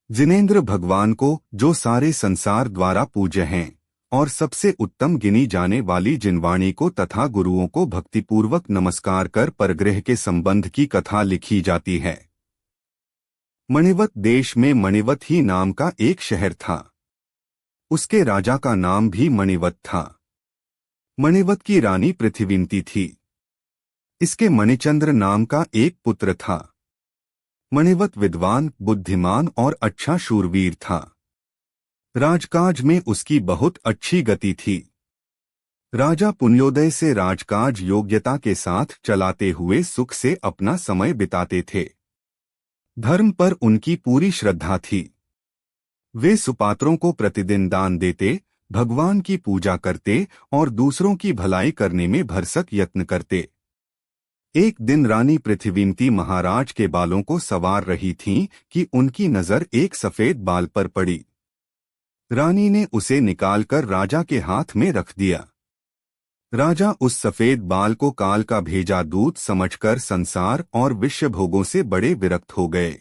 जिनेंद्र भगवान को, जो सारे संसार द्वारा पूज्य हैं और सबसे उत्तम गिनी जाने वाली जिनवाणी को तथा गुरुओं को भक्तिपूर्वक नमस्कार कर परग्रह के संबंध की कथा लिखी जाती है। मणिवत देश में मणिवत ही नाम का एक शहर था। उसके राजा का नाम भी मणिवत था। मणिवत की रानी पृथ्वीवती थी। इसके मणिचंद्र नाम का एक पुत्र था। मणिवत विद्वान, बुद्धिमान और अच्छा शूरवीर था। राजकाज में उसकी बहुत अच्छी गति थी। राजा पुण्योदय से राजकाज योग्यता के साथ चलाते हुए सुख से अपना समय बिताते थे। धर्म पर उनकी पूरी श्रद्धा थी। वे सुपात्रों को प्रतिदिन दान देते, भगवान की पूजा करते और दूसरों की भलाई करने में भरसक यत्न करते। एक दिन रानी पृथ्वीवती महाराज के बालों को संवार रही थीं कि उनकी नजर एक सफेद बाल पर पड़ी। रानी ने उसे निकालकर राजा के हाथ में रख दिया। राजा उस सफेद बाल को काल का भेजा दूत समझकर संसार और विश्व भोगों से बड़े विरक्त हो गए।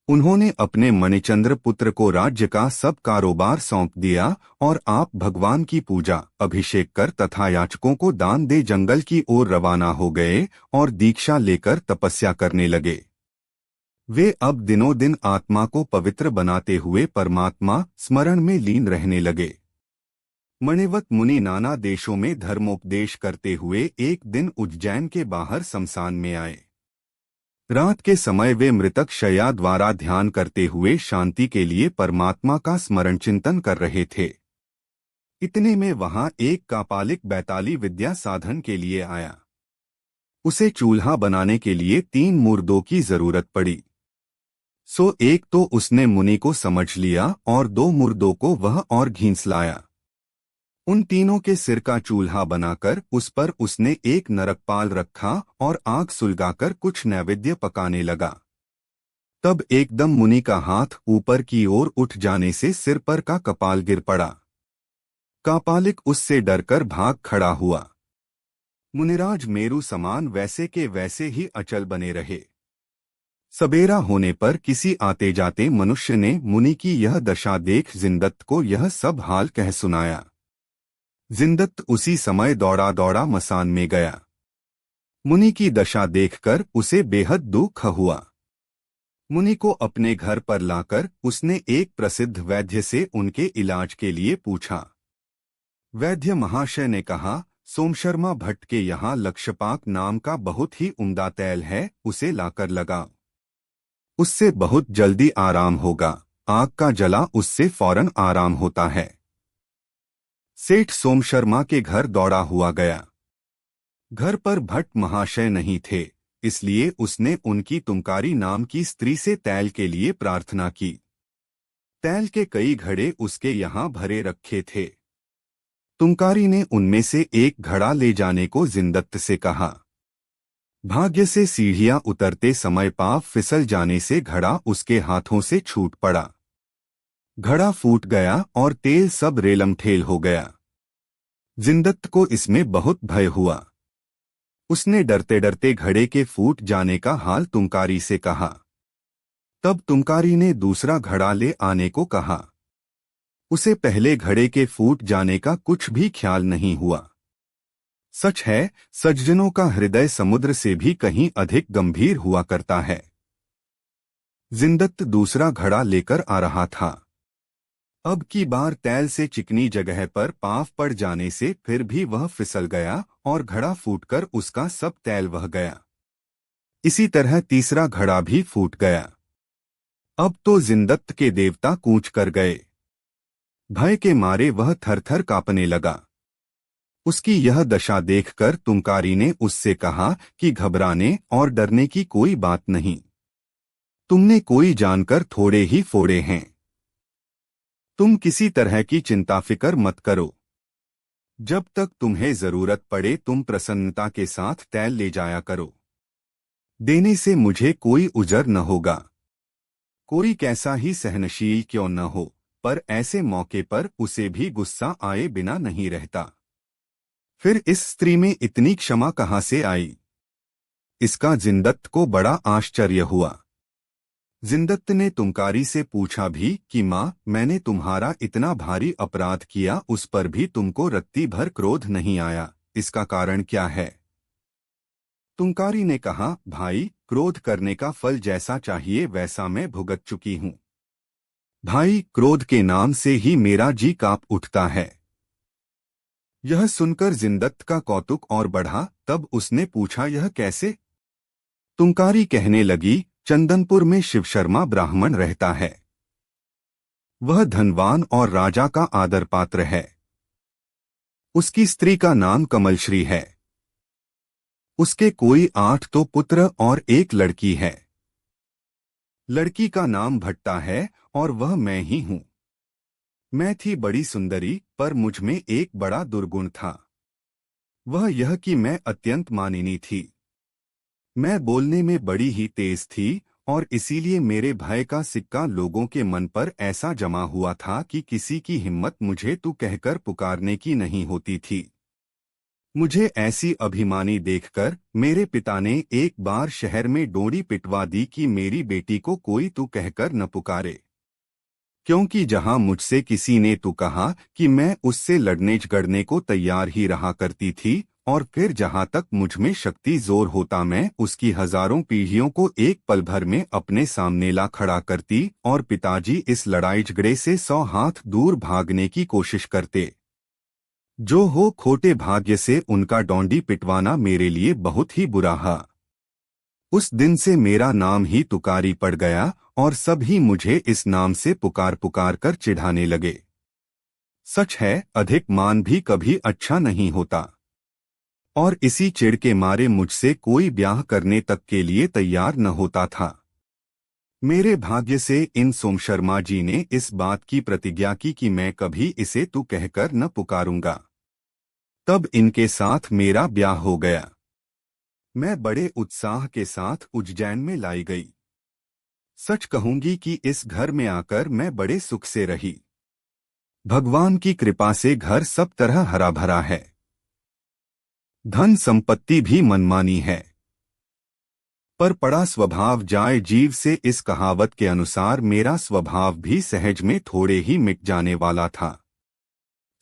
उन्होंने अपने मणिचंद्र पुत्र को राज्य का सब कारोबार सौंप दिया और आप भगवान की पूजा, अभिषेक कर तथा याचकों को दान दे जंगल की ओर रवाना हो गए और दीक्षा लेकर तपस्या करने लगे। वे अब दिनों दिन आत्मा को पवित्र बनाते हुए परमात्मा स्मरण में लीन रहने लगे। मणिवत मुनि नाना देशों में धर्मोपदेश करते हुए एक दिन उज्जैन के बाहर शमशान में आए। रात के समय वे मृतक शैया द्वारा ध्यान करते हुए शांति के लिए परमात्मा का स्मरण चिंतन कर रहे थे। इतने में वहां एक कापालिक बैताली विद्या साधन के लिए आया। उसे चूल्हा बनाने के लिए 3 मुर्दों की जरूरत पड़ी। सो एक तो उसने मुनि को समझ लिया और 2 मुर्दों को वह और घींस लाया। उन तीनों के सिर का चूल्हा बनाकर उस पर उसने एक नरकपाल रखा और आग सुलगाकर कुछ नैवेद्य पकाने लगा। तब एकदम मुनि का हाथ ऊपर की ओर उठ जाने से सिर पर का कपाल गिर पड़ा। कापालिक उससे डरकर भाग खड़ा हुआ। मुनिराज मेरु समान वैसे के वैसे ही अचल बने रहे। सबेरा होने पर किसी आते जाते मनुष्य ने मुनि की यह दशा देख जिनदत्त को यह सब हाल कह सुनाया। जिनदत्त उसी समय दौड़ा दौड़ा मसान में गया। मुनि की दशा देखकर उसे बेहद दुख हुआ। मुनि को अपने घर पर लाकर उसने एक प्रसिद्ध वैद्य से उनके इलाज के लिए पूछा। वैद्य महाशय ने कहा, सोमशर्मा भट्ट के यहाँ लक्षपाक नाम का बहुत ही उम्दा तैल है, उसे लाकर लगाओ। उससे बहुत जल्दी आराम होगा। आग का जला उससे फौरन आराम होता है। सेठ सोमशर्मा के घर दौड़ा हुआ गया। घर पर भट्ट महाशय नहीं थे, इसलिए उसने उनकी तुमकारी नाम की स्त्री से तैल के लिए प्रार्थना की। तैल के कई घड़े उसके यहाँ भरे रखे थे। तुमकारी ने उनमें से एक घड़ा ले जाने को जिनदत्त से कहा। भाग्य से सीढ़ियां उतरते समय पांव फिसल जाने से घड़ा उसके हाथों से छूट पड़ा। घड़ा फूट गया और तेल सब रेलमठेल हो गया। जिनदत्त को इसमें बहुत भय हुआ। उसने डरते डरते घड़े के फूट जाने का हाल तुमकारी से कहा। तब तुमकारी ने दूसरा घड़ा ले आने को कहा। उसे पहले घड़े के फूट जाने का कुछ भी ख्याल नहीं हुआ। सच है, सज्जनों का हृदय समुद्र से भी कहीं अधिक गंभीर हुआ करता है। जिनदत्त दूसरा घड़ा लेकर आ रहा था। अब की बार तैल से चिकनी जगह पर पांव पड़ जाने से फिर भी वह फिसल गया और घड़ा फूटकर उसका सब तैल बह गया। इसी तरह तीसरा घड़ा भी फूट गया। अब तो जिनदत्त के देवता कूच कर गए। भय के मारे वह थरथर कांपने लगा। उसकी यह दशा देखकर तुमकारी ने उससे कहा कि घबराने और डरने की कोई बात नहीं। तुमने कोई जानकर थोड़े ही फोड़े हैं। तुम किसी तरह की चिंता फिक्र मत करो। जब तक तुम्हें जरूरत पड़े तुम प्रसन्नता के साथ तैल ले जाया करो। देने से मुझे कोई उजर न होगा। कोई कैसा ही सहनशील क्यों न हो, पर ऐसे मौके पर उसे भी गुस्सा आए बिना नहीं रहता। फिर इस स्त्री में इतनी क्षमा कहाँ से आई? इसका जिनदत्त को बड़ा आश्चर्य हुआ। जिंदत्त ने तुंकारी से पूछा भी कि माँ, मैंने तुम्हारा इतना भारी अपराध किया, उस पर भी तुमको रत्ती भर क्रोध नहीं आया, इसका कारण क्या है? तुंकारी ने कहा, भाई, क्रोध करने का फल जैसा चाहिए वैसा मैं भुगत चुकी हूँ। भाई, क्रोध के नाम से ही मेरा जी कांप उठता है। यह सुनकर जिंदत्त का कौतुक और बढ़ा। तब उसने पूछा, यह कैसे? तुंकारी कहने लगी, चंदनपुर में शिव शर्मा ब्राह्मण रहता है। वह धनवान और राजा का आदर पात्र है। उसकी स्त्री का नाम कमलश्री है। उसके कोई 8 तो पुत्र और एक लड़की है। लड़की का नाम भट्टा है और वह मैं ही हूँ। मैं थी बड़ी सुंदरी, पर मुझ में एक बड़ा दुर्गुण था। वह यह कि मैं अत्यंत मानिनी थी। मैं बोलने में बड़ी ही तेज थी और इसीलिए मेरे भय का सिक्का लोगों के मन पर ऐसा जमा हुआ था कि किसी की हिम्मत मुझे तू कहकर पुकारने की नहीं होती थी। मुझे ऐसी अभिमानी देखकर मेरे पिता ने एक बार शहर में डोरी पिटवा दी कि मेरी बेटी को कोई तू कहकर न पुकारे, क्योंकि जहां मुझसे किसी ने तू कहा कि मैं उससे लड़ने झगड़ने को तैयार ही रहा करती थी, और फिर जहां तक मुझ में शक्ति जोर होता मैं उसकी हजारों पीढ़ियों को एक पल भर में अपने सामने ला खड़ा करती, और पिताजी इस लड़ाई झगड़े से 100 हाथ दूर भागने की कोशिश करते। जो हो, खोटे भाग्य से उनका डोंडी पिटवाना मेरे लिए बहुत ही बुरा है। उस दिन से मेरा नाम ही तुकारी पड़ गया और सब ही मुझे इस नाम से पुकार पुकार कर चिढ़ाने लगे। सच है, अधिक मान भी कभी अच्छा नहीं होता, और इसी चिढ़ के मारे मुझसे कोई ब्याह करने तक के लिए तैयार न होता था। मेरे भाग्य से इन सोम शर्मा जी ने इस बात की प्रतिज्ञा की कि मैं कभी इसे तू कहकर न पुकारूंगा। तब इनके साथ मेरा ब्याह हो गया। मैं बड़े उत्साह के साथ उज्जैन में लाई गई। सच कहूंगी कि इस घर में आकर मैं बड़े सुख से रही। भगवान की कृपा से घर सब तरह हरा भरा है। धन संपत्ति भी मनमानी है, पर पड़ा स्वभाव जाए जीव से, इस कहावत के अनुसार मेरा स्वभाव भी सहज में थोड़े ही मिट जाने वाला था।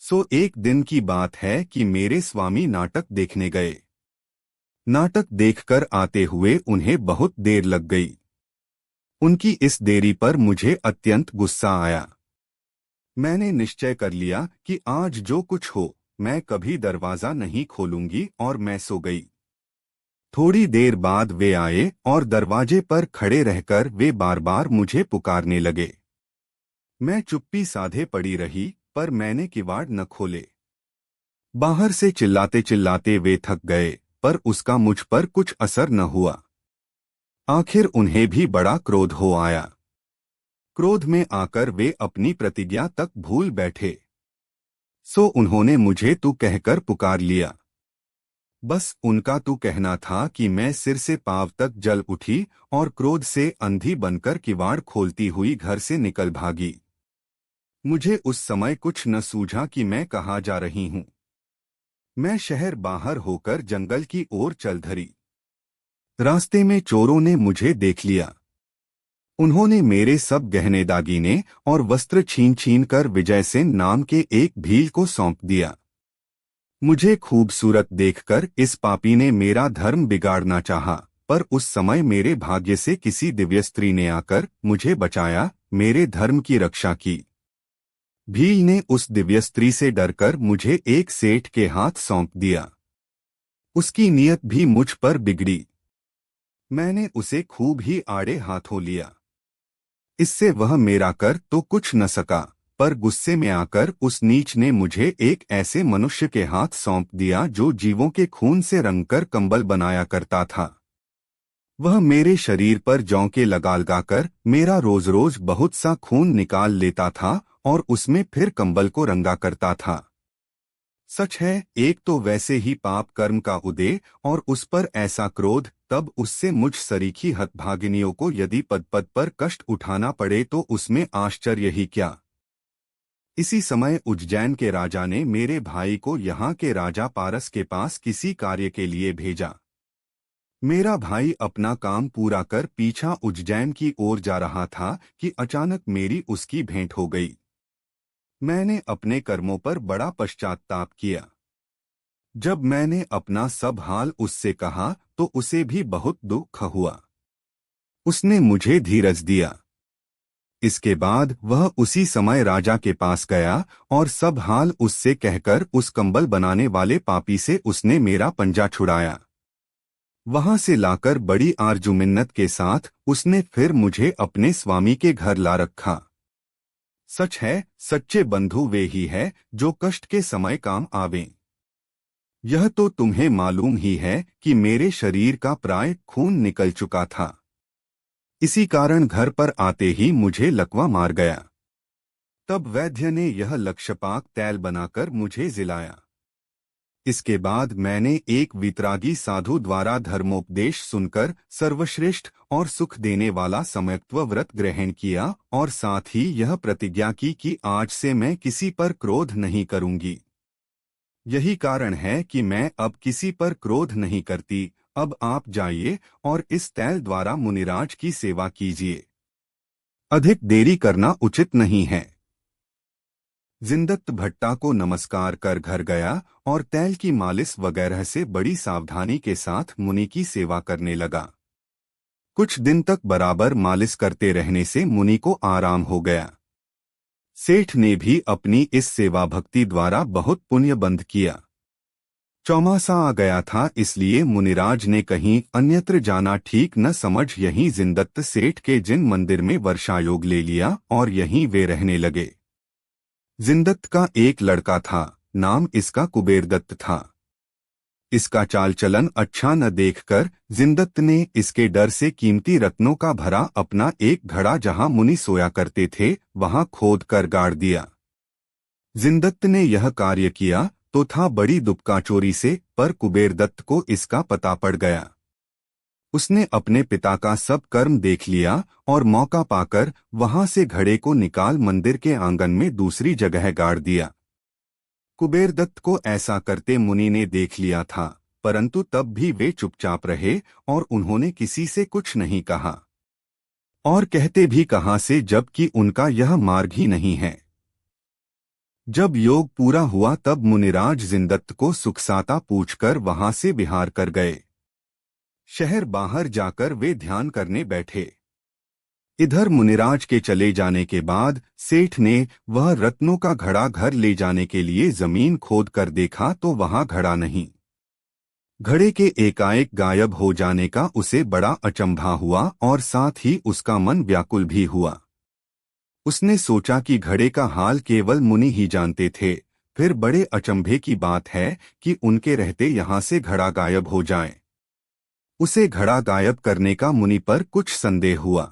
सो एक दिन की बात है कि मेरे स्वामी नाटक देखने गए। नाटक देखकर आते हुए उन्हें बहुत देर लग गई। उनकी इस देरी पर मुझे अत्यंत गुस्सा आया। मैंने निश्चय कर लिया कि आज जो कुछ हो, मैं कभी दरवाजा नहीं खोलूंगी, और मैं सो गई। थोड़ी देर बाद वे आए और दरवाजे पर खड़े रहकर वे बार बार मुझे पुकारने लगे। मैं चुप्पी साधे पड़ी रही, पर मैंने किवाड़ न खोले। बाहर से चिल्लाते चिल्लाते वे थक गए, पर उसका मुझ पर कुछ असर न हुआ। आखिर उन्हें भी बड़ा क्रोध हो आया। क्रोध में आकर वे अपनी प्रतिज्ञा तक भूल बैठे। सो उन्होंने मुझे तू कहकर पुकार लिया। बस उनका तू कहना था कि मैं सिर से पांव तक जल उठी और क्रोध से अंधी बनकर किवाड़ खोलती हुई घर से निकल भागी। मुझे उस समय कुछ न सूझा कि मैं कहाँ जा रही हूँ। मैं शहर बाहर होकर जंगल की ओर चल धरी। रास्ते में चोरों ने मुझे देख लिया। उन्होंने मेरे सब गहने दागीने और वस्त्र छीन छीन कर विजय सेन नाम के एक भील को सौंप दिया। मुझे खूबसूरत देखकर इस पापी ने मेरा धर्म बिगाड़ना चाहा, पर उस समय मेरे भाग्य से किसी दिव्य स्त्री ने आकर मुझे बचाया, मेरे धर्म की रक्षा की। भील ने उस दिव्य स्त्री से डरकर मुझे एक सेठ के हाथ सौंप दिया। उसकी नीयत भी मुझ पर बिगड़ी। मैंने उसे खूब ही आड़े हाथों लिया। इससे वह मेरा कर तो कुछ न सका, पर गुस्से में आकर उस नीच ने मुझे एक ऐसे मनुष्य के हाथ सौंप दिया जो जीवों के खून से रंगकर कंबल बनाया करता था। वह मेरे शरीर पर जौंके लगा लगाकर मेरा रोज रोज बहुत सा खून निकाल लेता था और उसमें फिर कंबल को रंगा करता था। सच है, एक तो वैसे ही पाप कर्म का उदय और उस पर ऐसा क्रोध, तब उससे मुझ सरीखी हतभागिनियों को यदि पद पद पर कष्ट उठाना पड़े तो उसमें आश्चर्य ही क्या। इसी समय उज्जैन के राजा ने मेरे भाई को यहाँ के राजा पारस के पास किसी कार्य के लिए भेजा। मेरा भाई अपना काम पूरा कर पीछा उज्जैन की ओर जा रहा था कि अचानक मेरी उसकी भेंट हो गई। मैंने अपने कर्मों पर बड़ा पश्चात्ताप किया। जब मैंने अपना सब हाल उससे कहा तो उसे भी बहुत दुख हुआ। उसने मुझे धीरज दिया। इसके बाद वह उसी समय राजा के पास गया और सब हाल उससे कहकर उस कंबल बनाने वाले पापी से उसने मेरा पंजा छुड़ाया। वहां से लाकर बड़ी आरजुमिन्नत के साथ उसने फिर मुझे अपने स्वामी के घर ला रखा। सच है, सच्चे बंधु वे ही है जो कष्ट के समय काम आवें। यह तो तुम्हें मालूम ही है कि मेरे शरीर का प्राय खून निकल चुका था। इसी कारण घर पर आते ही मुझे लकवा मार गया। तब वैद्य ने यह लक्षपाक तैल बनाकर मुझे जिलाया। इसके बाद मैंने एक वितरागी साधु द्वारा धर्मोपदेश सुनकर सर्वश्रेष्ठ और सुख देने वाला समयत्व व्रत ग्रहण किया और साथ ही यह प्रतिज्ञा की कि आज से मैं किसी पर क्रोध नहीं करूंगी। यही कारण है कि मैं अब किसी पर क्रोध नहीं करती। अब आप जाइए और इस तैल द्वारा मुनिराज की सेवा कीजिए। अधिक देरी करना उचित नहीं है। जिंदत्त भट्टा को नमस्कार कर घर गया और तैल की मालिश वगैरह से बड़ी सावधानी के साथ मुनि की सेवा करने लगा। कुछ दिन तक बराबर मालिश करते रहने से मुनि को आराम हो गया। सेठ ने भी अपनी इस सेवा भक्ति द्वारा बहुत पुण्य बंध किया। चौमासा आ गया था, इसलिए मुनिराज ने कहीं अन्यत्र जाना ठीक न समझ यहीं जिंदत्त सेठ के जिन मंदिर में वर्षायोग ले लिया और यहीं वे रहने लगे। जिंदत्त का एक लड़का था, नाम इसका कुबेरदत्त था। इसका चाल चलन अच्छा न देखकर जिंदत्त ने इसके डर से कीमती रत्नों का भरा अपना एक घड़ा जहां मुनि सोया करते थे वहां खोद कर गाड़ दिया। जिंदत्त ने यह कार्य किया तो था बड़ी दुबकाचोरी से, पर कुबेरदत्त को इसका पता पड़ गया। उसने अपने पिता का सब कर्म देख लिया और मौका पाकर वहां से घड़े को निकाल मंदिर के आंगन में दूसरी जगह गाड़ दिया। कुबेरदत्त को ऐसा करते मुनि ने देख लिया था, परंतु तब भी वे चुपचाप रहे और उन्होंने किसी से कुछ नहीं कहा। और कहते भी कहां से जबकि उनका यह मार्ग ही नहीं है। जब योग पूरा हुआ तब मुनिराज जिंदत्त को सुखसाता पूछकर वहां से बिहार कर गए। शहर बाहर जाकर वे ध्यान करने बैठे। इधर मुनिराज के चले जाने के बाद सेठ ने वह रत्नों का घड़ा घर ले जाने के लिए जमीन खोद कर देखा तो वहां घड़ा नहीं। घड़े के एकाएक गायब हो जाने का उसे बड़ा अचंभा हुआ और साथ ही उसका मन व्याकुल भी हुआ। उसने सोचा कि घड़े का हाल केवल मुनि ही जानते थे, फिर बड़े अचंभे की बात है कि उनके रहते यहाँ से घड़ा गायब हो जाए। उसे घड़ा गायब करने का मुनि पर कुछ संदेह हुआ।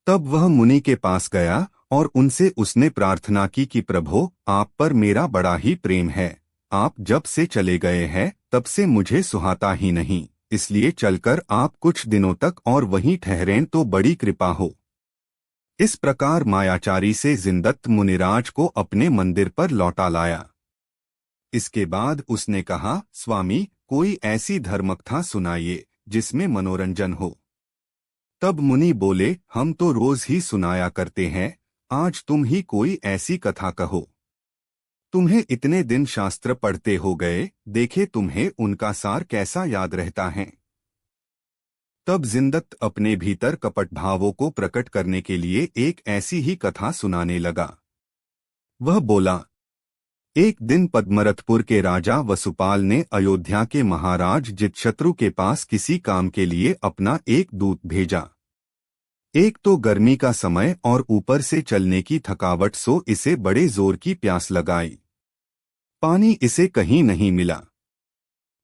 तब वह मुनि के पास गया और उनसे उसने प्रार्थना की कि प्रभो, आप पर मेरा बड़ा ही प्रेम है। आप जब से चले गए हैं तब से मुझे सुहाता ही नहीं, इसलिए चलकर आप कुछ दिनों तक और वहीं ठहरें तो बड़ी कृपा हो। इस प्रकार मायाचारी से जिंदत्त मुनिराज को अपने मंदिर पर लौटा लाया। इसके बाद उसने कहा, स्वामी, कोई ऐसी धर्मकथा सुनाइए जिसमें मनोरंजन हो। तब मुनि बोले, हम तो रोज ही सुनाया करते हैं, आज तुम ही कोई ऐसी कथा कहो। तुम्हें इतने दिन शास्त्र पढ़ते हो गए, देखे तुम्हें उनका सार कैसा याद रहता है। तब जिंदत्त अपने भीतर कपट भावों को प्रकट करने के लिए एक ऐसी ही कथा सुनाने लगा। वह बोला, एक दिन पद्मरथपुर के राजा वसुपाल ने अयोध्या के महाराज जितशत्रु के पास किसी काम के लिए अपना एक दूत भेजा। एक तो गर्मी का समय और ऊपर से चलने की थकावट, सो इसे बड़े जोर की प्यास लगाई। पानी इसे कहीं नहीं मिला।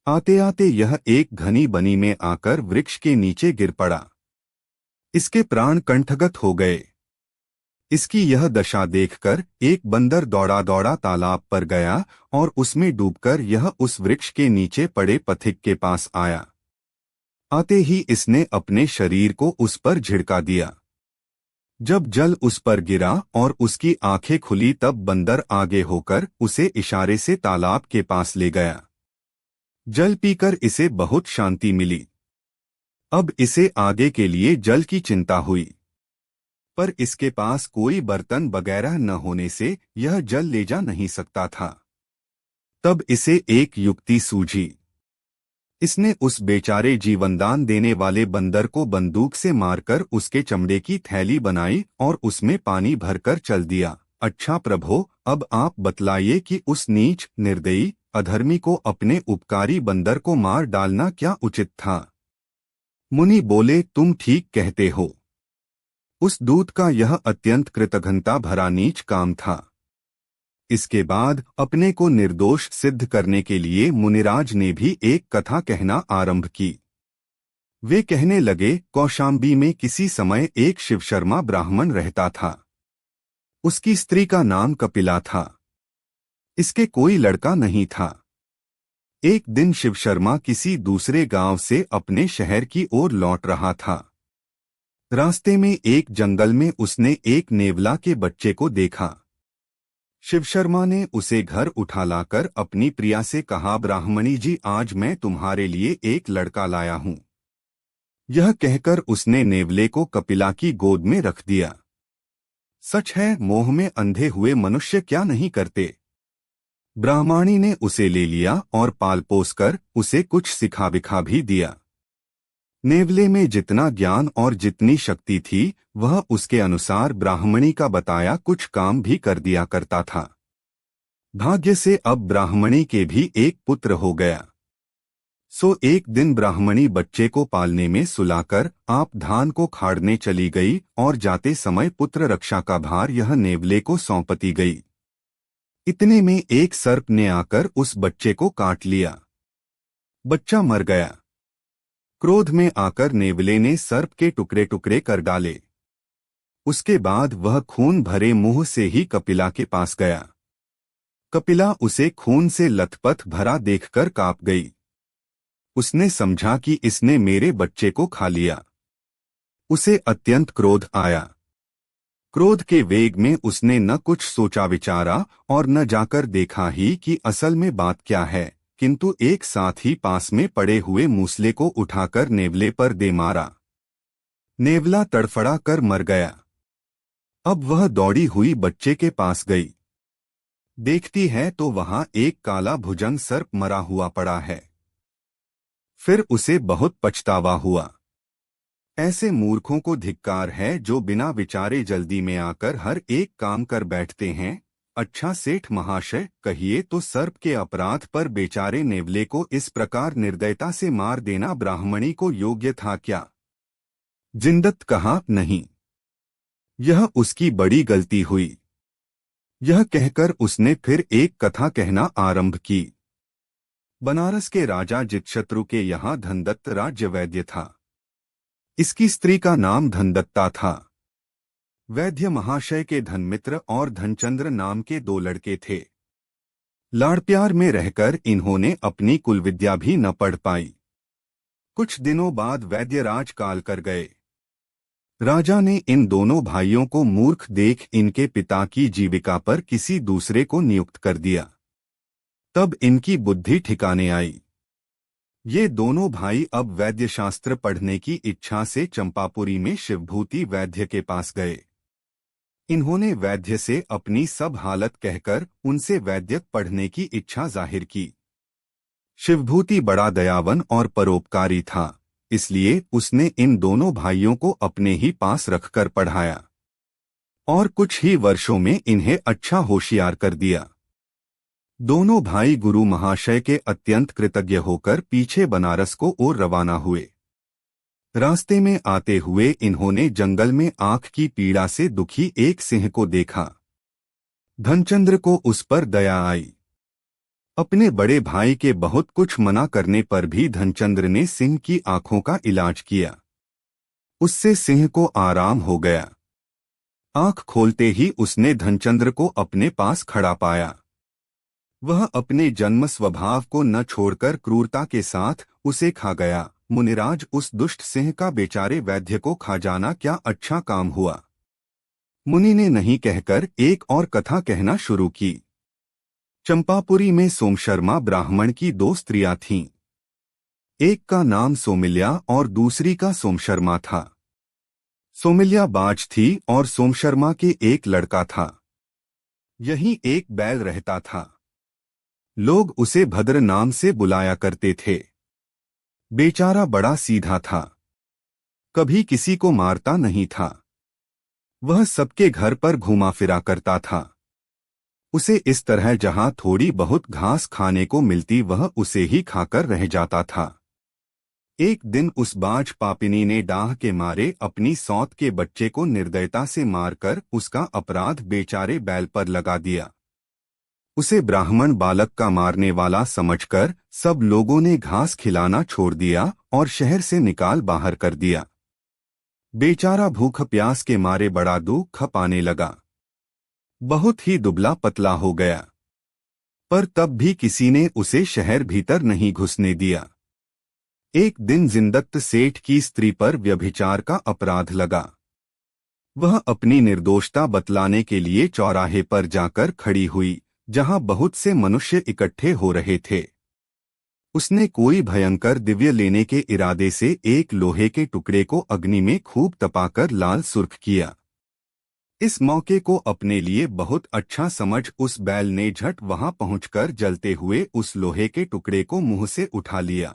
आते आते यह एक घनी बनी में आकर वृक्ष के नीचे गिर पड़ा। इसके प्राण कंठगत हो गए। इसकी यह दशा देखकर एक बंदर दौड़ा दौड़ा तालाब पर गया और उसमें डूबकर यह उस वृक्ष के नीचे पड़े पथिक के पास आया। आते ही इसने अपने शरीर को उस पर झिड़का दिया। जब जल उस पर गिरा और उसकी आंखें खुली तब बंदर आगे होकर उसे इशारे से तालाब के पास ले गया। जल पीकर इसे बहुत शांति मिली। अब इसे आगे के लिए जल की चिंता हुई, पर इसके पास कोई बर्तन वगैरह न होने से यह जल ले जा नहीं सकता था। तब इसे एक युक्ति सूझी। इसने उस बेचारे जीवनदान देने वाले बंदर को बंदूक से मारकर उसके चमड़े की थैली बनाई और उसमें पानी भरकर चल दिया। अच्छा प्रभो, अब आप बतलाइए कि उस नीच, निर्दयी, अधर्मी को अपने उपकारी बंदर को मार डालना क्या उचित था? मुनि बोले, तुम ठीक कहते हो। उस दूत का यह अत्यंत कृतघ्नता भरा नीच काम था। इसके बाद अपने को निर्दोष सिद्ध करने के लिए मुनिराज ने भी एक कथा कहना आरंभ की। वे कहने लगे, कौशाम्बी में किसी समय एक शिवशर्मा ब्राह्मण रहता था। उसकी स्त्री का नाम कपिला था। इसके कोई लड़का नहीं था। एक दिन शिवशर्मा किसी दूसरे गांव से अपने शहर की ओर लौट रहा था। रास्ते में एक जंगल में उसने एक नेवला के बच्चे को देखा। शिवशर्मा ने उसे घर उठा लाकर अपनी प्रिया से कहा, ब्राह्मणी जी, आज मैं तुम्हारे लिए एक लड़का लाया हूं। यह कहकर उसने नेवले को कपिला की गोद में रख दिया। सच है, मोह में अंधे हुए मनुष्य क्या नहीं करते। ब्राह्मणी ने उसे ले लिया और पाल पोस कर उसे कुछ सिखा बिखा भी दिया। नेवले में जितना ज्ञान और जितनी शक्ति थी, वह उसके अनुसार ब्राह्मणी का बताया कुछ काम भी कर दिया करता था। भाग्य से अब ब्राह्मणी के भी एक पुत्र हो गया। सो एक दिन ब्राह्मणी बच्चे को पालने में सुलाकर आप धान को खाड़ने चली गई और जाते समय पुत्र रक्षा का भार यह नेवले को सौंपती गई। इतने में एक सर्प ने आकर उस बच्चे को काट लिया। बच्चा मर गया। क्रोध में आकर नेवले ने सर्प के टुकड़े टुकड़े कर डाले। उसके बाद वह खून भरे मुंह से ही कपिला के पास गया। कपिला उसे खून से लथपथ भरा देखकर कांप गई। उसने समझा कि इसने मेरे बच्चे को खा लिया। उसे अत्यंत क्रोध आया। क्रोध के वेग में उसने न कुछ सोचा विचारा और न जाकर देखा ही कि असल में बात क्या है, किंतु एक साथ ही पास में पड़े हुए मूसले को उठाकर नेवले पर दे मारा। नेवला तड़फड़ा कर मर गया। अब वह दौड़ी हुई बच्चे के पास गई। देखती है तो वहां एक काला भुजंग सर्प मरा हुआ पड़ा है। फिर उसे बहुत पछतावा हुआ। ऐसे मूर्खों को धिक्कार है जो बिना विचारे जल्दी में आकर हर एक काम कर बैठते हैं। अच्छा सेठ महाशय, कहिए तो सर्प के अपराध पर बेचारे नेवले को इस प्रकार निर्दयता से मार देना ब्राह्मणी को योग्य था क्या? जिंदत कहा, नहीं, यह उसकी बड़ी गलती हुई। यह कहकर उसने फिर एक कथा कहना आरंभ की। बनारस के राजा जितशत्रु के यहाँ धनदत्त राज्य वैद्य था। इसकी स्त्री का नाम धनदत्ता था। वैद्य महाशय के धनमित्र और धनचंद्र नाम के दो लड़के थे। लाड़ प्यार में रहकर इन्होंने अपनी कुल विद्या भी न पढ़ पाई। कुछ दिनों बाद वैद्य राज काल कर गए। राजा ने इन दोनों भाइयों को मूर्ख देख इनके पिता की जीविका पर किसी दूसरे को नियुक्त कर दिया। तब इनकी बुद्धि ठिकाने आई। ये दोनों भाई अब वैद्य शास्त्र पढ़ने की इच्छा से चंपापुरी में शिवभूति वैद्य के पास गए। इन्होंने वैद्य से अपनी सब हालत कहकर उनसे वैद्यक पढ़ने की इच्छा जाहिर की। शिवभूति बड़ा दयावान और परोपकारी था, इसलिए उसने इन दोनों भाइयों को अपने ही पास रखकर पढ़ाया और कुछ ही वर्षों में इन्हें अच्छा होशियार कर दिया। दोनों भाई गुरु महाशय के अत्यंत कृतज्ञ होकर पीछे बनारस को ओर रवाना हुए। रास्ते में आते हुए इन्होंने जंगल में आंख की पीड़ा से दुखी एक सिंह को देखा। धनचंद्र को उस पर दया आई। अपने बड़े भाई के बहुत कुछ मना करने पर भी धनचंद्र ने सिंह की आंखों का इलाज किया। उससे सिंह को आराम हो गया। आंख खोलते ही उसने धनचंद्र को अपने पास खड़ा पाया। वह अपने जन्म स्वभाव को न छोड़कर क्रूरता के साथ उसे खा गया। मुनिराज, उस दुष्ट सिंह का बेचारे वैद्य को खा जाना क्या अच्छा काम हुआ? मुनि ने नहीं कहकर एक और कथा कहना शुरू की। चंपापुरी में सोमशर्मा ब्राह्मण की दो स्त्रियां थीं। एक का नाम सोमिल्या और दूसरी का सोमशर्मा था। सोमिल्या बाज थी और सोमशर्मा के एक लड़का था। यहीं एक बैल रहता था। लोग उसे भद्र नाम से बुलाया करते थे। बेचारा बड़ा सीधा था, कभी किसी को मारता नहीं था। वह सबके घर पर घूमा फिरा करता था। उसे इस तरह जहां थोड़ी बहुत घास खाने को मिलती वह उसे ही खाकर रह जाता था। एक दिन उस बाज पापिनी ने डाह के मारे अपनी सौत के बच्चे को निर्दयता से मारकर उसका अपराध बेचारे बैल पर लगा दिया। उसे ब्राह्मण बालक का मारने वाला समझकर सब लोगों ने घास खिलाना छोड़ दिया और शहर से निकाल बाहर कर दिया। बेचारा भूख प्यास के मारे बड़ा दुख पाने लगा। बहुत ही दुबला पतला हो गया, पर तब भी किसी ने उसे शहर भीतर नहीं घुसने दिया। एक दिन जिंदक्त सेठ की स्त्री पर व्यभिचार का अपराध लगा। वह अपनी निर्दोषता बतलाने के लिए चौराहे पर जाकर खड़ी हुई, जहां बहुत से मनुष्य इकट्ठे हो रहे थे। उसने कोई भयंकर दिव्य लेने के इरादे से एक लोहे के टुकड़े को अग्नि में खूब तपाकर लाल सुर्ख किया। इस मौके को अपने लिए बहुत अच्छा समझ उस बैल ने झट वहां पहुंचकर जलते हुए उस लोहे के टुकड़े को मुंह से उठा लिया।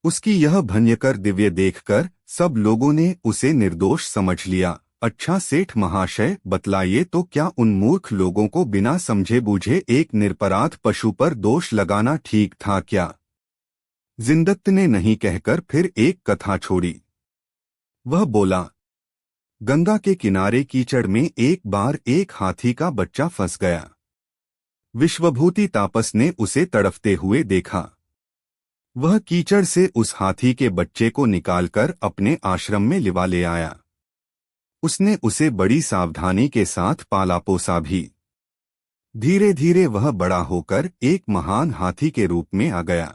उसकी यह भयंकर दिव्य देखकर सब लोगों ने उसे निर्दोष समझ लिया। अच्छा सेठ महाशय, बतलाइए तो क्या उन मूर्ख लोगों को बिना समझे बूझे एक निरपराध पशु पर दोष लगाना ठीक था क्या? जिंदक्त ने नहीं कहकर फिर एक कथा छोड़ी। वह बोला, गंगा के किनारे कीचड़ में एक बार एक हाथी का बच्चा फंस गया। विश्वभूति तापस ने उसे तड़फते हुए देखा। वह कीचड़ से उस हाथी के बच्चे को निकालकर अपने आश्रम में लिवा ले आया। उसने उसे बड़ी सावधानी के साथ पाला पोसा भी। धीरे धीरे वह बड़ा होकर एक महान हाथी के रूप में आ गया।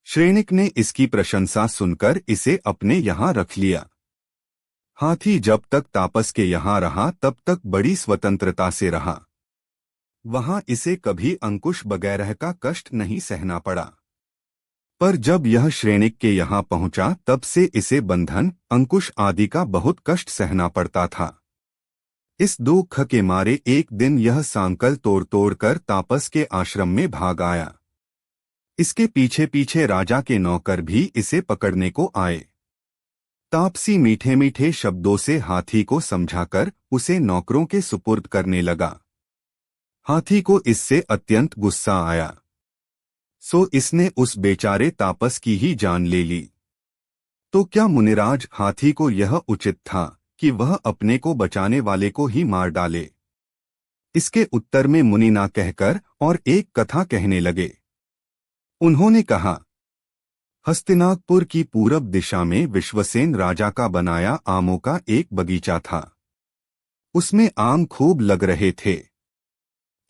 श्रेणिक ने इसकी प्रशंसा सुनकर इसे अपने यहाँ रख लिया। हाथी जब तक तापस के यहाँ रहा तब तक बड़ी स्वतंत्रता से रहा। वहां इसे कभी अंकुश वगैरह का कष्ट नहीं सहना पड़ा। पर जब यह श्रेणिक के यहाँ पहुंचा तब से इसे बंधन, अंकुश आदि का बहुत कष्ट सहना पड़ता था। इस दुख के मारे एक दिन यह सांकल तोड़ तोड़ कर तापस के आश्रम में भाग आया। इसके पीछे पीछे राजा के नौकर भी इसे पकड़ने को आए। तापसी मीठे मीठे शब्दों से हाथी को समझाकर उसे नौकरों के सुपुर्द करने लगा। हाथी को इससे अत्यंत गुस्सा आया, सो इसने उस बेचारे तापस की ही जान ले ली। तो क्या मुनिराज, हाथी को यह उचित था कि वह अपने को बचाने वाले को ही मार डाले? इसके उत्तर में मुनि ना कहकर और एक कथा कहने लगे। उन्होंने कहा, हस्तिनापुर की पूरब दिशा में विश्वसेन राजा का बनाया आमों का एक बगीचा था। उसमें आम खूब लग रहे थे।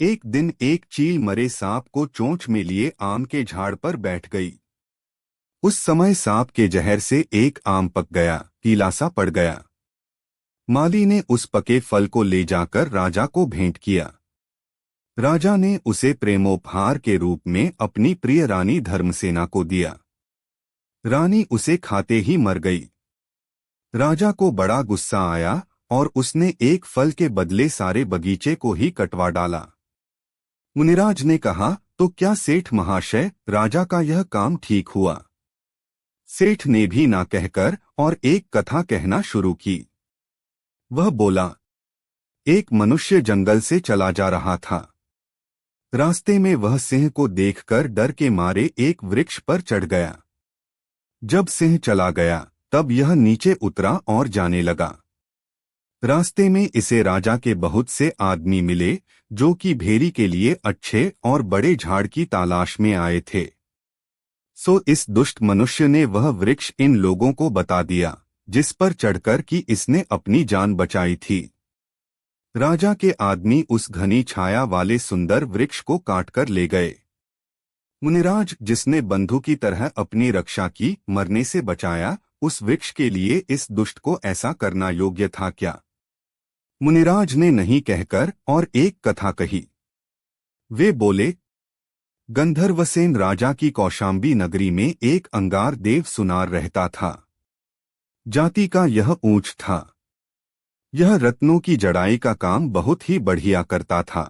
एक दिन एक चील मरे सांप को चोंच में लिए आम के झाड़ पर बैठ गई। उस समय सांप के जहर से एक आम पक गया, पीला सा पड़ गया। माली ने उस पके फल को ले जाकर राजा को भेंट किया। राजा ने उसे प्रेमोपहार के रूप में अपनी प्रिय रानी धर्मसेना को दिया। रानी उसे खाते ही मर गई। राजा को बड़ा गुस्सा आया और उसने एक फल के बदले सारे बगीचे को ही कटवा डाला। मुनिराज ने कहा, तो क्या सेठ महाशय, राजा का यह काम ठीक हुआ? सेठ ने भी ना कहकर और एक कथा कहना शुरू की। वह बोला, एक मनुष्य जंगल से चला जा रहा था। रास्ते में वह सिंह को देखकर डर के मारे एक वृक्ष पर चढ़ गया। जब सिंह चला गया तब यह नीचे उतरा और जाने लगा। रास्ते में इसे राजा के बहुत से आदमी मिले जो कि भेरी के लिए अच्छे और बड़े झाड़ की तलाश में आए थे। सो इस दुष्ट मनुष्य ने वह वृक्ष इन लोगों को बता दिया जिस पर चढ़कर कि इसने अपनी जान बचाई थी। राजा के आदमी उस घनी छाया वाले सुंदर वृक्ष को काटकर ले गए। मुनिराज, जिसने बंधु की तरह अपनी रक्षा की, मरने से बचाया, उस वृक्ष के लिए इस दुष्ट को ऐसा करना योग्य था क्या? मुनिराज ने नहीं कहकर और एक कथा कही। वे बोले, गंधर्वसेन राजा की कौशाम्बी नगरी में एक अंगार देव सुनार रहता था। जाति का यह ऊंच था। यह रत्नों की जड़ाई का काम बहुत ही बढ़िया करता था।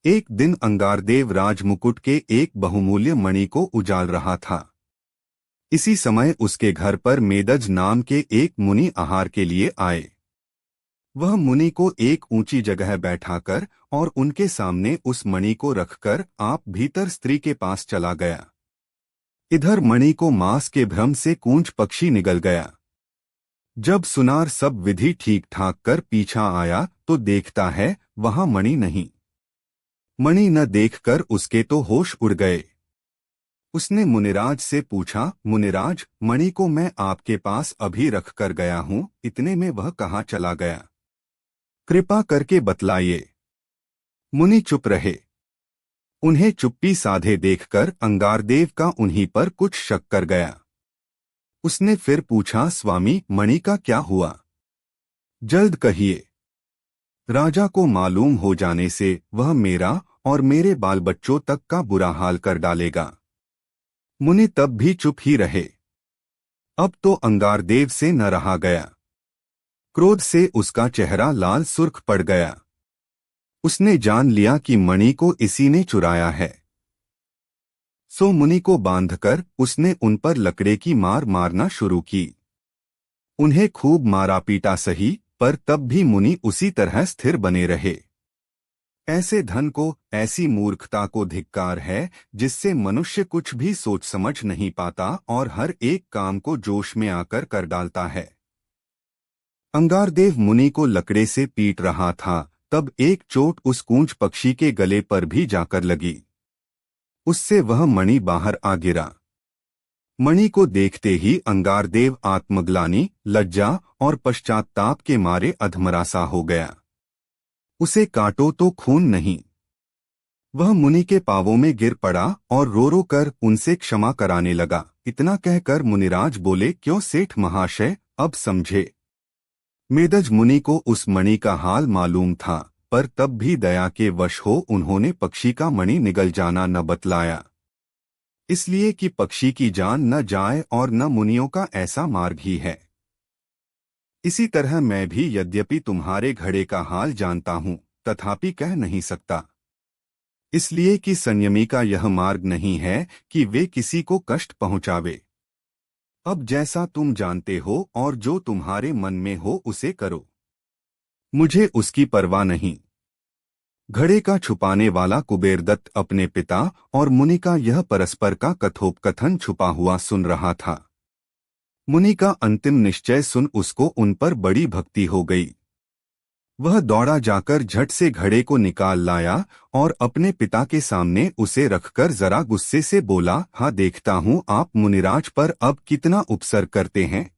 एक दिन अंगारदेव राजमुकुट के एक बहुमूल्य मणि को उजाल रहा था। इसी समय उसके घर पर मेदज नाम के एक मुनि आहार के लिए आए। वह मुनि को एक ऊंची जगह बैठाकर और उनके सामने उस मणि को रखकर आप भीतर स्त्री के पास चला गया। इधर मणि को मांस के भ्रम से कूंज पक्षी निगल गया। जब सुनार सब विधि ठीक ठाक कर पीछा आया तो देखता है वहां मणि नहीं। मणि न देखकर उसके तो होश उड़ गए। उसने मुनिराज से पूछा, मुनिराज, मणि को मैं आपके पास अभी रख कर गया हूं, इतने में वह कहाँ चला गया? कृपा करके बतलाइए। मुनि चुप रहे। उन्हें चुप्पी साधे देखकर अंगारदेव का उन्हीं पर कुछ शक कर गया। उसने फिर पूछा, स्वामी, मणि का क्या हुआ? जल्द कहिए। राजा को मालूम हो जाने से वह मेरा और मेरे बाल बच्चों तक का बुरा हाल कर डालेगा। मुनि तब भी चुप ही रहे। अब तो अंगारदेव से न रहा गया। क्रोध से उसका चेहरा लाल सुर्ख पड़ गया। उसने जान लिया कि मणि को इसी ने चुराया है। सो मुनि को बांधकर उसने उन पर लकड़े की मार मारना शुरू की। उन्हें खूब मारा पीटा सही, पर तब भी मुनि उसी तरह स्थिर बने रहे। ऐसे धन को, ऐसी मूर्खता को धिक्कार है जिससे मनुष्य कुछ भी सोच समझ नहीं पाता और हर एक काम को जोश में आकर कर डालता है। अंगारदेव मुनि को लकड़े से पीट रहा था, तब एक चोट उस कूंज पक्षी के गले पर भी जाकर लगी। उससे वह मणि बाहर आ गिरा। मणि को देखते ही अंगारदेव आत्मग्लानि, लज्जा और पश्चात्ताप के मारे अधमरासा हो गया। उसे काटो तो खून नहीं। वह मुनि के पांवों में गिर पड़ा और रो रो कर उनसे क्षमा कराने लगा। इतना कहकर मुनिराज बोले, क्यों सेठ महाशय, अब समझे। मेदज मुनि को उस मणि का हाल मालूम था, पर तब भी दया के वश हो उन्होंने पक्षी का मणि निगल जाना न बतलाया, इसलिए कि पक्षी की जान न जाए और न मुनियों का ऐसा मार्ग ही है। इसी तरह मैं भी यद्यपि तुम्हारे घड़े का हाल जानता हूँ, तथापि कह नहीं सकता, इसलिए कि संयमी का यह मार्ग नहीं है कि वे किसी को कष्ट पहुँचावे। अब जैसा तुम जानते हो और जो तुम्हारे मन में हो उसे करो, मुझे उसकी परवाह नहीं। घड़े का छुपाने वाला कुबेरदत्त अपने पिता और मुनि का यह परस्पर का कथोपकथन छुपा हुआ सुन रहा था। मुनि का अंतिम निश्चय सुन उसको उन पर बड़ी भक्ति हो गई। वह दौड़ा जाकर झट से घड़े को निकाल लाया और अपने पिता के सामने उसे रखकर जरा गुस्से से बोला, हाँ देखता हूँ आप मुनिराज पर अब कितना उपसर्ग करते हैं।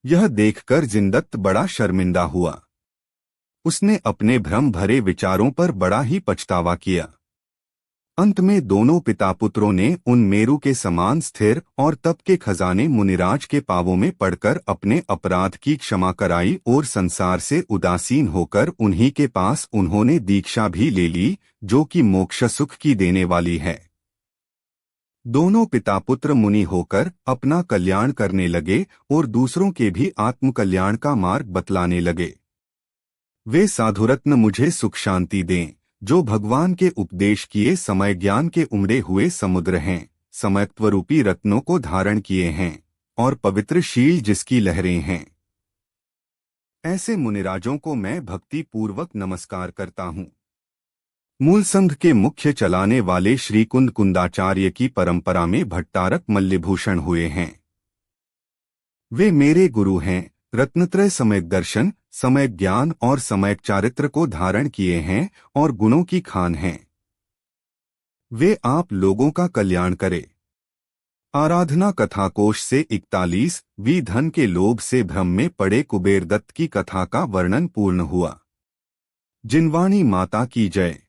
यह देखकर जिनदत्त बड़ा शर्मिंदा हुआ। उसने अपने भ्रम भरे विचारों पर बड़ा ही पछतावा किया। अंत में दोनों पिता पुत्रों ने उन मेरु के समान स्थिर और तप के खजाने मुनिराज के पांवों में पड़कर अपने अपराध की क्षमा कराई और संसार से उदासीन होकर उन्हीं के पास उन्होंने दीक्षा भी ले ली, जो कि मोक्ष सुख की देने वाली है। दोनों पिता पुत्र मुनि होकर अपना कल्याण करने लगे और दूसरों के भी आत्मकल्याण का मार्ग बतलाने लगे। वे साधुरत्न मुझे सुख शांति दें, जो भगवान के उपदेश किए समय ज्ञान के उमड़े हुए समुद्र हैं, समयत्व रूपी रत्नों को धारण किए हैं और पवित्र शील जिसकी लहरें हैं। ऐसे मुनिराजों को मैं भक्ति पूर्वक नमस्कार करता हूँ। मूल संघ के मुख्य चलाने वाले श्री कुंद कुंदाचार्य की परंपरा में भट्टारक मल्लिभूषण हुए हैं। वे मेरे गुरु हैं, रत्नत्रय समय दर्शन, समय ज्ञान और समय चारित्र को धारण किए हैं और गुणों की खान हैं। वे आप लोगों का कल्याण करे। आराधना कथा कोश से 41 वी धन के लोभ से भ्रम में पड़े कुबेरदत्त की कथा का वर्णन पूर्ण हुआ। जिनवाणी माता की जय।